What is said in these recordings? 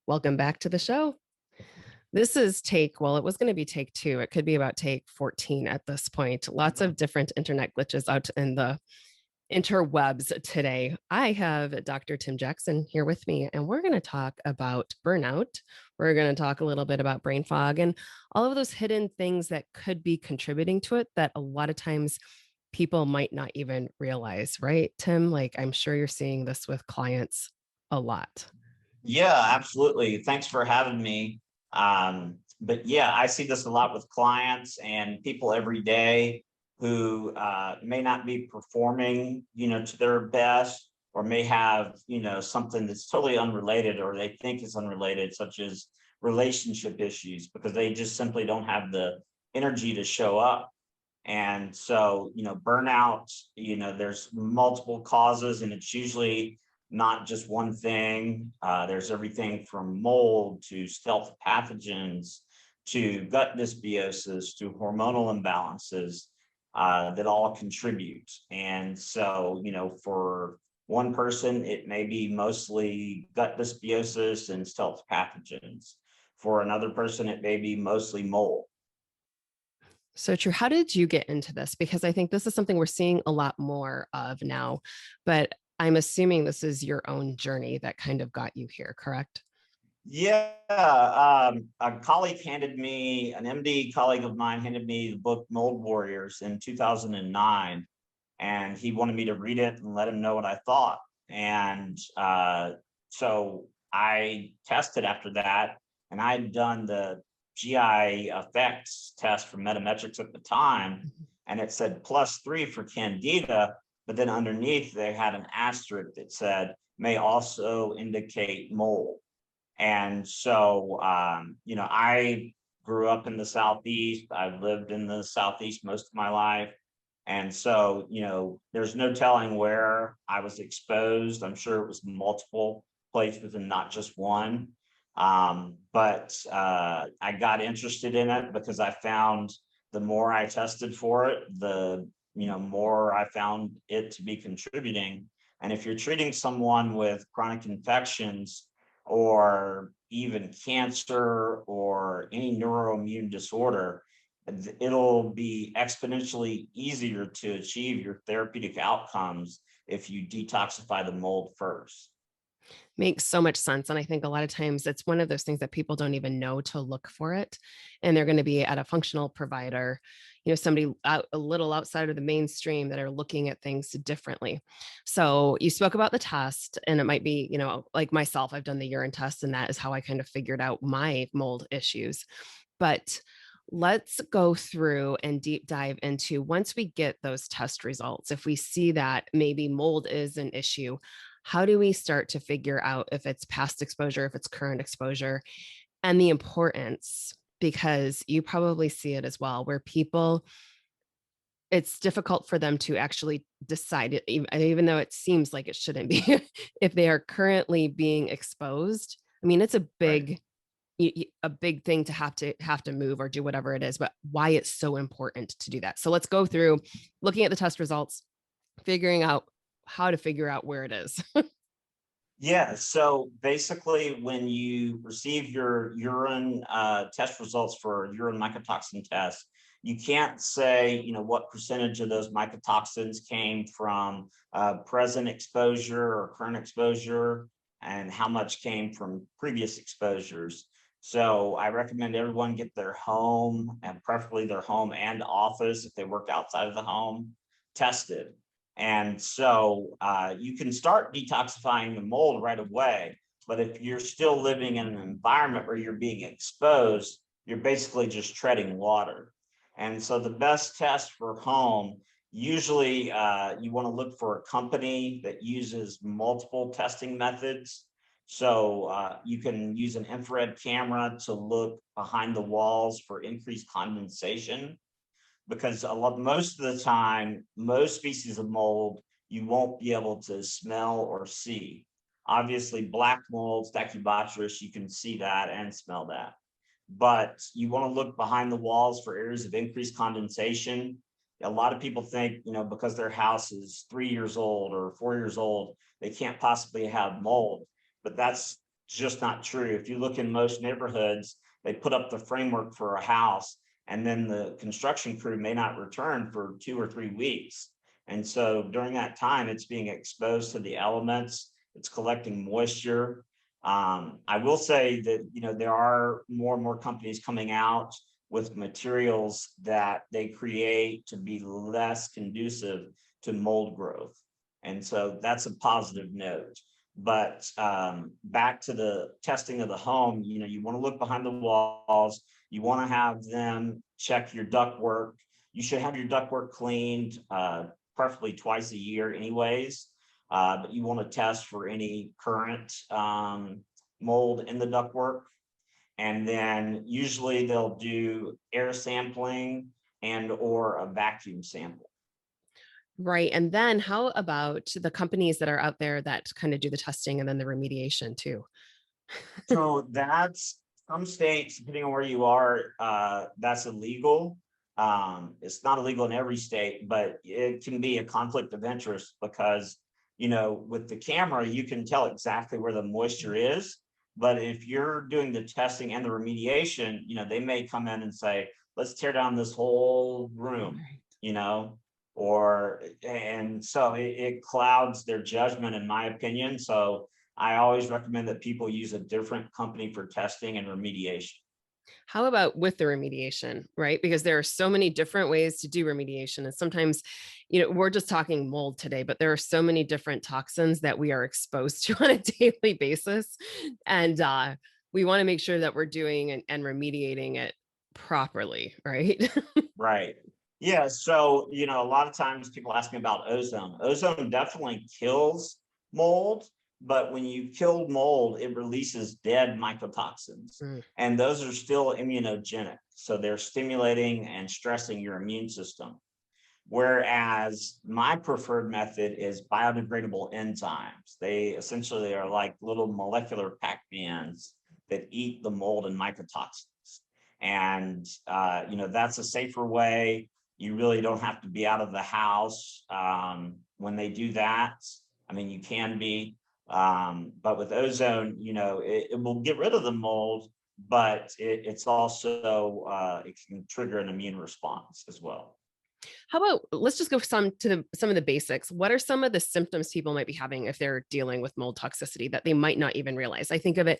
Welcome back to the show. This is it was going to be take two. It could be about take 14 at this point. Lots of different internet glitches out in the interwebs today. I have Dr. Tim Jackson here with me, and we're going to talk about burnout. We're going to talk a little bit about brain fog and all of those hidden things that could be contributing to it that a lot of times people might not even realize, right, Tim? Like, I'm sure you're seeing this with clients a lot. Yeah, absolutely. Thanks for having me. But yeah, I see this a lot with clients and people every day who may not be performing, to their best, or may have, something that's totally unrelated or they think is unrelated, such as relationship issues, because they just simply don't have the energy to show up. And so, burnout, there's multiple causes, and it's usually not just one thing. There's everything from mold to stealth pathogens to gut dysbiosis to hormonal imbalances that all contribute. And so, for one person, it may be mostly gut dysbiosis and stealth pathogens. For another person, it may be mostly mold. So true. How did you get into this? Because I think this is something we're seeing a lot more of now, but I'm assuming this is your own journey that kind of got you here, correct? Yeah, a colleague handed me, an MD colleague of mine handed me the book Mold Warriors in 2009, and he wanted me to read it and let him know what I thought. And so I tested after that, and I had done the GI effects test for Metametrics at the time, and it said +3 for Candida, but then underneath they had an asterisk that said may also indicate mold. And so, I grew up in the Southeast. I've lived in the Southeast most of my life. And so, there's no telling where I was exposed. I'm sure it was multiple places and not just one. But I got interested in it because I found the more I tested for it, the more I found it to be contributing. And if you're treating someone with chronic infections, or even cancer or any neuroimmune disorder, it'll be exponentially easier to achieve your therapeutic outcomes if you detoxify the mold first. Makes so much sense. And I think a lot of times it's one of those things that people don't even know to look for it. And they're going to be at a functional provider, somebody out a little outside of the mainstream that are looking at things differently. So you spoke about the test, and it might be, like myself, I've done the urine test, and that is how I kind of figured out my mold issues. But let's go through and deep dive into, once we get those test results, if we see that maybe mold is an issue, how do we start to figure out if it's past exposure, if it's current exposure, and the importance? Because you probably see it as well, where people, it's difficult for them to actually decide it, even though it seems like it shouldn't be, if they are currently being exposed. I mean, it's a Right. big thing to have to move or do whatever it is, but why it's so important to do that. So let's go through looking at the test results, figuring out how to figure out where it is. Yeah. So basically, when you receive your urine test results for urine mycotoxin test, you can't say, what percentage of those mycotoxins came from present exposure or current exposure, and how much came from previous exposures. So I recommend everyone get their home, and preferably their home and office if they work outside of the home, tested. And so you can start detoxifying the mold right away. But if you're still living in an environment where you're being exposed, you're basically just treading water. And so the best test for home, usually you want to look for a company that uses multiple testing methods. So you can use an infrared camera to look behind the walls for increased condensation, because most of the time, most species of mold, you won't be able to smell or see. Obviously, black mold, Stachybotrys, you can see that and smell that. But you want to look behind the walls for areas of increased condensation. A lot of people think, because their house is 3 years old or 4 years old, they can't possibly have mold. But that's just not true. If you look in most neighborhoods, they put up the framework for a house, and then the construction crew may not return for 2 or 3 weeks. And so during that time, it's being exposed to the elements, it's collecting moisture. I will say that, there are more and more companies coming out with materials that they create to be less conducive to mold growth. And so that's a positive note. But back to the testing of the home, you want to look behind the walls. You want to have them check your ductwork. You should have your ductwork cleaned, preferably twice a year anyways. But you want to test for any current mold in the ductwork. And then usually they'll do air sampling and or a vacuum sample. Right. And then how about the companies that are out there that kind of do the testing and then the remediation too? So that's some states, depending on where you are, that's illegal. It's not illegal in every state, but it can be a conflict of interest because, with the camera, you can tell exactly where the moisture is. But if you're doing the testing and the remediation, they may come in and say, let's tear down this whole room, and so it clouds their judgment, in my opinion. So I always recommend that people use a different company for testing and remediation. How about with the remediation, right? Because there are so many different ways to do remediation. And sometimes, we're just talking mold today, but there are so many different toxins that we are exposed to on a daily basis. And we want to make sure that we're doing and remediating it properly, right? Right. Yeah. So, a lot of times people ask me about ozone. Ozone definitely kills mold, but when you kill mold, it releases dead mycotoxins, Mm. and those are still immunogenic. So they're stimulating and stressing your immune system. Whereas my preferred method is biodegradable enzymes. They essentially are like little molecular Pac-Mans that eat the mold and mycotoxins. And, that's a safer way. You really don't have to be out of the house when they do that. I mean, you can be, but with ozone, it will get rid of the mold, but it's also, it can trigger an immune response as well. How about let's just go some of the basics. What are some of the symptoms people might be having if they're dealing with mold toxicity that they might not even realize? I think of it,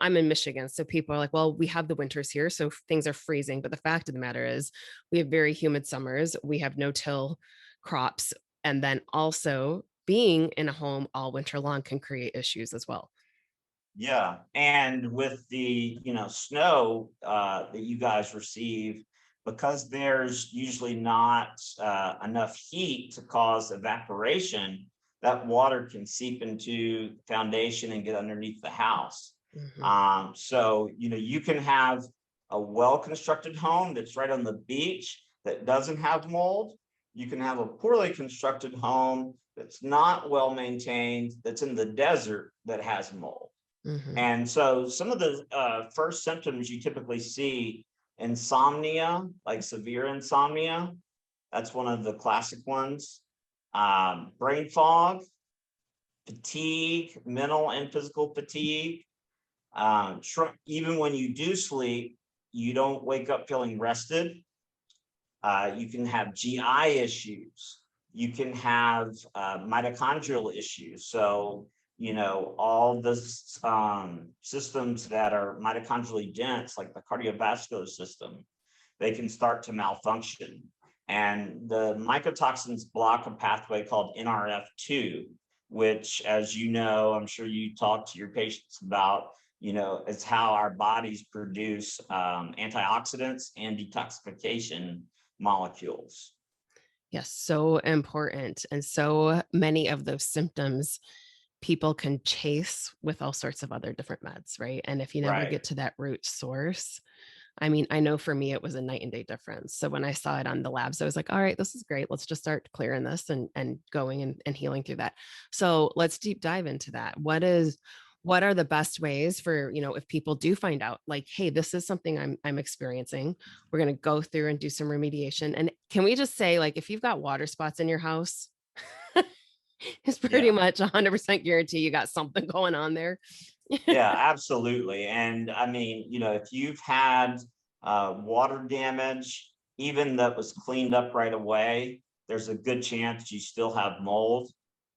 I'm in Michigan, so people are like, well, we have the winters here, so things are freezing. But the fact of the matter is, we have very humid summers. We have no-till crops, and then also being in a home all winter long can create issues as well. Yeah, and with the snow that you guys receive, because there's usually not enough heat to cause evaporation, that water can seep into the foundation and get underneath the house. Mhm. So you can have a well-constructed home that's right on the beach that doesn't have mold. You can have a poorly constructed home that's not well maintained, that's in the desert that has mold. Mhm. And so some of the first symptoms you typically see: insomnia, like severe insomnia. That's one of the classic ones. Brain fog, fatigue, mental and physical fatigue. Even when you do sleep, you don't wake up feeling rested. You can have GI issues. You can have mitochondrial issues. So, all the systems that are mitochondrially dense, like the cardiovascular system, they can start to malfunction. And the mycotoxins block a pathway called NRF2, which, as you know, I'm sure you talk to your patients about, it's how our bodies produce antioxidants and detoxification molecules. Yes, so important. And so many of those symptoms people can chase with all sorts of other different meds, right? And if you never Right. get to that root source, I mean, I know for me it was a night and day difference. So when I saw it on the labs, I was like, all right, this is great. Let's just start clearing this and going and healing through that. So let's deep dive into that. What are the best ways for, if people do find out like, hey, this is something I'm experiencing, we're going to go through and do some remediation. And can we just say, like, if you've got water spots in your house, it's pretty Yeah. much 100% guarantee you got something going on there. Yeah, absolutely. And I mean, if you've had water damage, even that was cleaned up right away, there's a good chance you still have mold.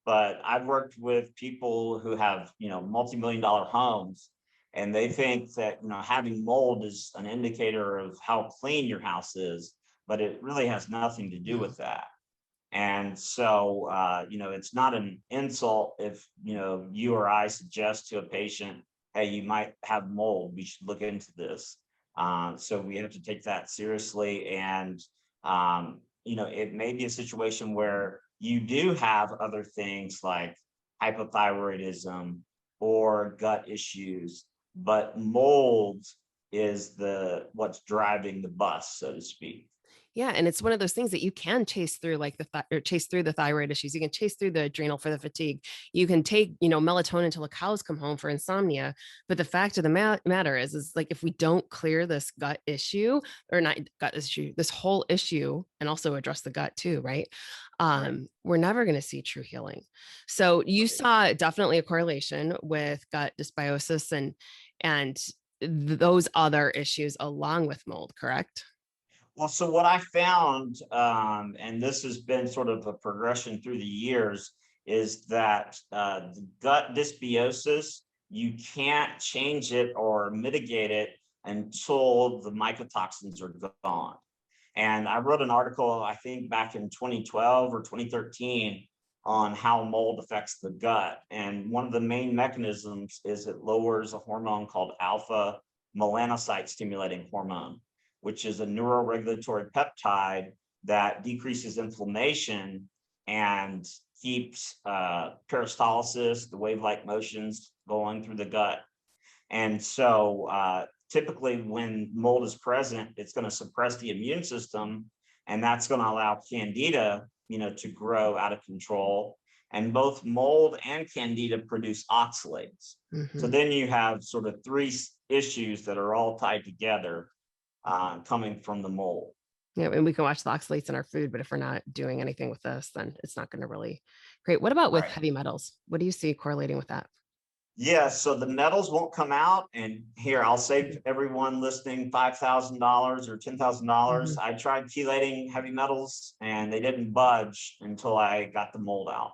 But I've worked with people who have, multi-million dollar homes, and they think that, having mold is an indicator of how clean your house is, but it really has nothing to do Mhm. with that. And so, it's not an insult if, you or I suggest to a patient, hey, you might have mold, we should look into this. So we have to take that seriously. And, it may be a situation where you do have other things like hypothyroidism or gut issues, but mold is the what's driving the bus, so to speak. Yeah, and it's one of those things that you can chase through, like or chase through the thyroid issues. You can chase through the adrenal for the fatigue. You can take, melatonin until the cows come home for insomnia. But the fact of the matter is like if we don't clear this gut issue, or not gut issue, this whole issue, and also address the gut too, right? Right. We're never going to see true healing. So you Right. saw definitely a correlation with gut dysbiosis and those other issues along with mold, correct? Well, so what I found, and this has been sort of a progression through the years, is that the gut dysbiosis, you can't change it or mitigate it until the mycotoxins are gone. And I wrote an article, I think back in 2012 or 2013, on how mold affects the gut. And one of the main mechanisms is it lowers a hormone called alpha melanocyte stimulating hormone, which is a neuroregulatory peptide that decreases inflammation and keeps peristalsis, the wave-like motions going through the gut. And so typically when mold is present, it's going to suppress the immune system, and that's going to allow candida, to grow out of control. And both mold and candida produce oxalates. So Mhm. then you have sort of three issues that are all tied together coming from the mold. Yeah, and we can watch the oxalates in our food, but if we're not doing anything with this, then it's not going to really great. What about with Right. heavy metals? What do you see correlating with that? Yeah, so the metals won't come out. And here, I'll save everyone listening $5,000 or $10,000. Mhm. I tried chelating heavy metals and they didn't budge until I got the mold out.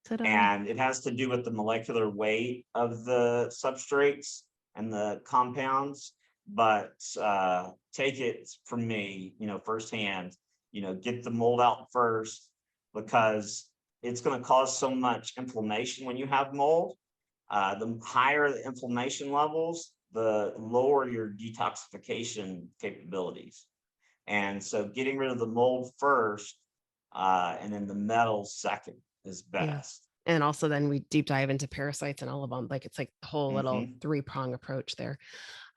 Ta-da. And it has to do with the molecular weight of the substrates and the compounds. But take it from me, firsthand, get the mold out first, because it's going to cause so much inflammation when you have mold. The higher the inflammation levels, the lower your detoxification capabilities. And so getting rid of the mold first, and then the metals second is Yeah. best. And also then we deep dive into parasites and all of them. Like it's like the whole little Hmm. three-prong approach there.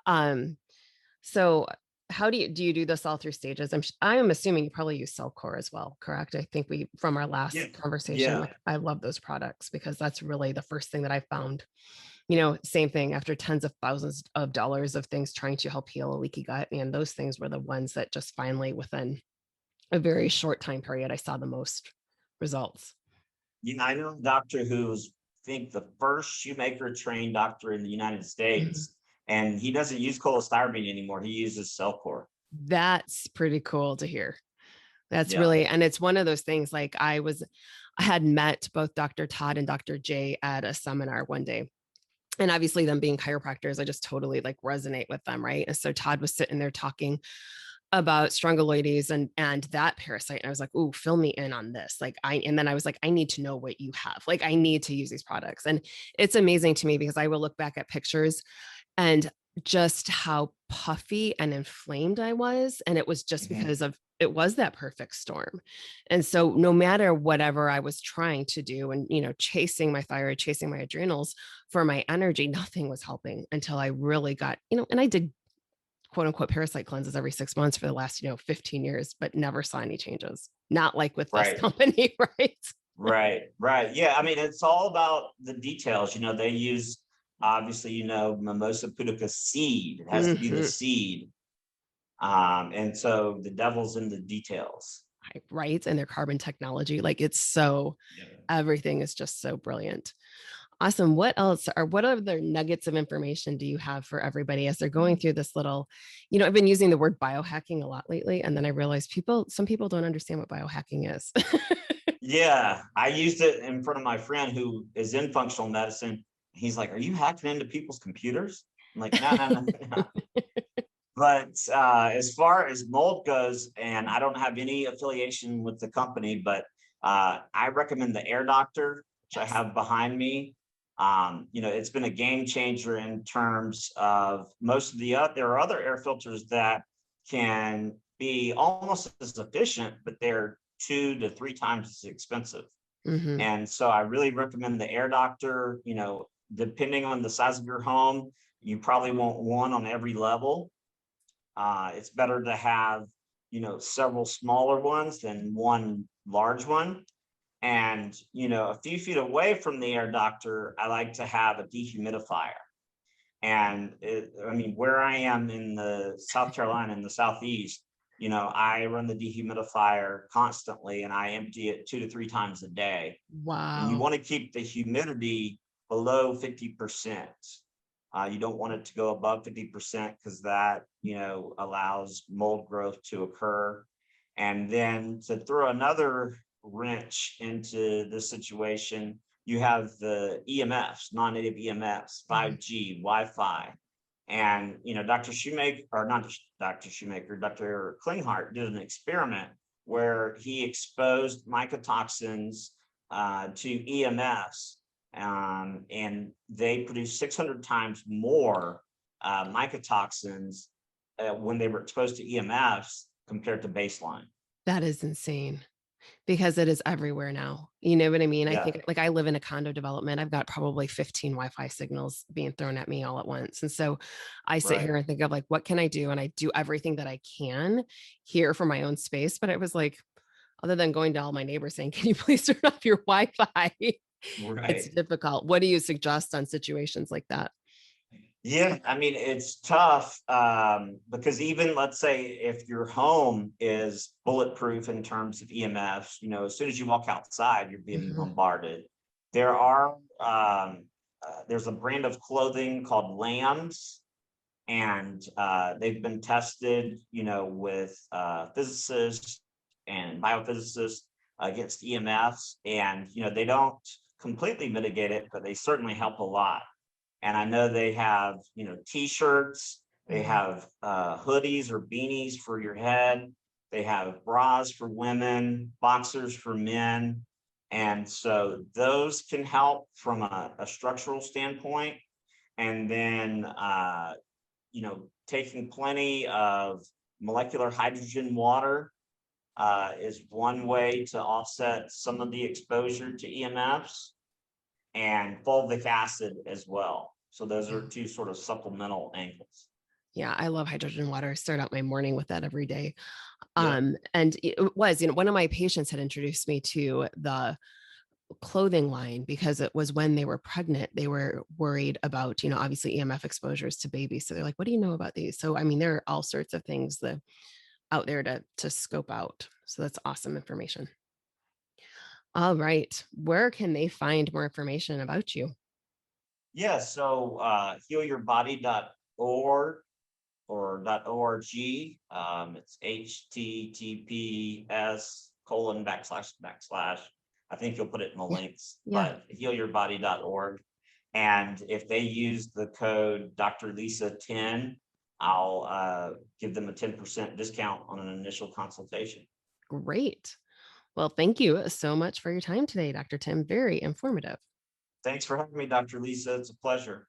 Um, so how do you do this all through stages? I'm assuming you probably use Cellcore as well, correct? I think we from our Yeah. last conversation, Yeah. like I love those products because that's really the first thing that I found. Same thing after tens of thousands of dollars of things trying to help heal a leaky gut. And those things were the ones that just finally within a very short time period, I saw the most results. I know a doctor who's, I think, the first shoemaker trained doctor in the United Mhm. States, and he doesn't use cholestyramine anymore. He uses Cellcore. That's pretty cool to hear. That's Yeah. really, and it's one of those things like I had met both Dr. Todd and Dr. J at a seminar one day. And obviously them being chiropractors, I just totally like resonate with them, right? And so Todd was sitting there talking about strongyloides and that parasite. And I was like, "Ooh, fill me in on this." And then I was like, "I need to know what you have. Like, I need to use these products." And it's amazing to me because I will look back at pictures and just how puffy and inflamed I was. And it was just Mhm. because of it was that perfect storm. And so no matter whatever I was trying to do and, chasing my thyroid, chasing my adrenals for my energy, nothing was helping until I really got, and I did quote unquote parasite cleanses every 6 months for the last, 15 years, but never saw any changes. Not like with this Right. company, right? Right, right. Yeah, I mean, it's all about the details. They use, obviously, Mimosa pudica seed. It has to be the Mhm. seed. And so the devil's in the details. Right. And their carbon technology, like it's so Yeah. everything is just so brilliant. Awesome. What else or what other nuggets of information do you have for everybody as they're going through this little, I've been using the word biohacking a lot lately, and then I realized some people don't understand what biohacking is. Yeah, I used it in front of my friend who is in functional medicine. He's like, "Are you hacking into people's computers?" I'm like, "No, no, no, no." But as far as mold goes, and I don't have any affiliation with the company, but I recommend the Air Doctor, which I Yes. have behind me. It's been a game changer in terms of most of there are other air filters that can be almost as efficient, but they're 2 to 3 times as expensive. Hmm. And so I really recommend the Air Doctor. Depending on the size of your home, you probably want one on every level. It's better to have, several smaller ones than one large one. And, a few feet away from the Air Doctor, I like to have a dehumidifier. And I mean, where I am in the South Carolina, in the Southeast, I run the dehumidifier constantly and I empty it 2 to 3 times a day. And you Wow. want to keep the humidity below 50%. You don't want it to go above 50% because that, allows mold growth to occur. And then to throw another wrench into this situation, you have the EMFs, non-native EMFs, Mhm. 5G, Wi-Fi. And, Dr. Shoemaker, or not Dr. Shoemaker, Dr. Klinghardt did an experiment where he exposed mycotoxins to EMFs, and they produced 600 times more mycotoxins when they were exposed to EMFs compared to baseline. That is insane. Because it is everywhere now. You know what I mean? I Yeah, think like I live in a condo development. I've got probably 15 Wi-Fi signals being thrown at me all at once. And so I sit right. here and think of like, what can I do? And I do everything that I can here for my own space. But it was like, other than going to all my neighbors saying, can you please turn off your Wi-Fi? It's Right. difficult. What do you suggest on situations like that? Yeah, I mean, it's tough because even let's say if your home is bulletproof in terms of EMFs, as soon as you walk outside, you're being Mhm. bombarded. There's a brand of clothing called Lambs, and they've been tested, with physicists and biophysicists against EMFs, and they don't completely mitigate it, but they certainly help a lot. And I know they have, t-shirts, they Mhm. have hoodies or beanies for your head, they have bras for women, boxers for men. And so those can help from a structural standpoint. And then, taking plenty of molecular hydrogen water is one way to offset some of the exposure to EMFs, and fulvic acid as well. So those Yeah. are two sort of supplemental angles. Yeah, I love hydrogen water. I start out my morning with that every day. Yeah. And it was, one of my patients had introduced me to the clothing line because it was when they were pregnant, they were worried about, obviously EMF exposures to babies. So they're like, what do you know about these? So, I mean, there are all sorts of things out there to scope out. So that's awesome information. All right. Where can they find more information about you? Yeah. So healyourbody.org or .org. It's https://. I think you'll put it in the Yeah. links, Yeah. but healyourbody.org. And if they use the code Dr. Lisa 10, I'll give them a 10% discount on an initial consultation. Great. Well, thank you so much for your time today, Dr. Tim. Very informative. Thanks for having me, Dr. Lisa. It's a pleasure.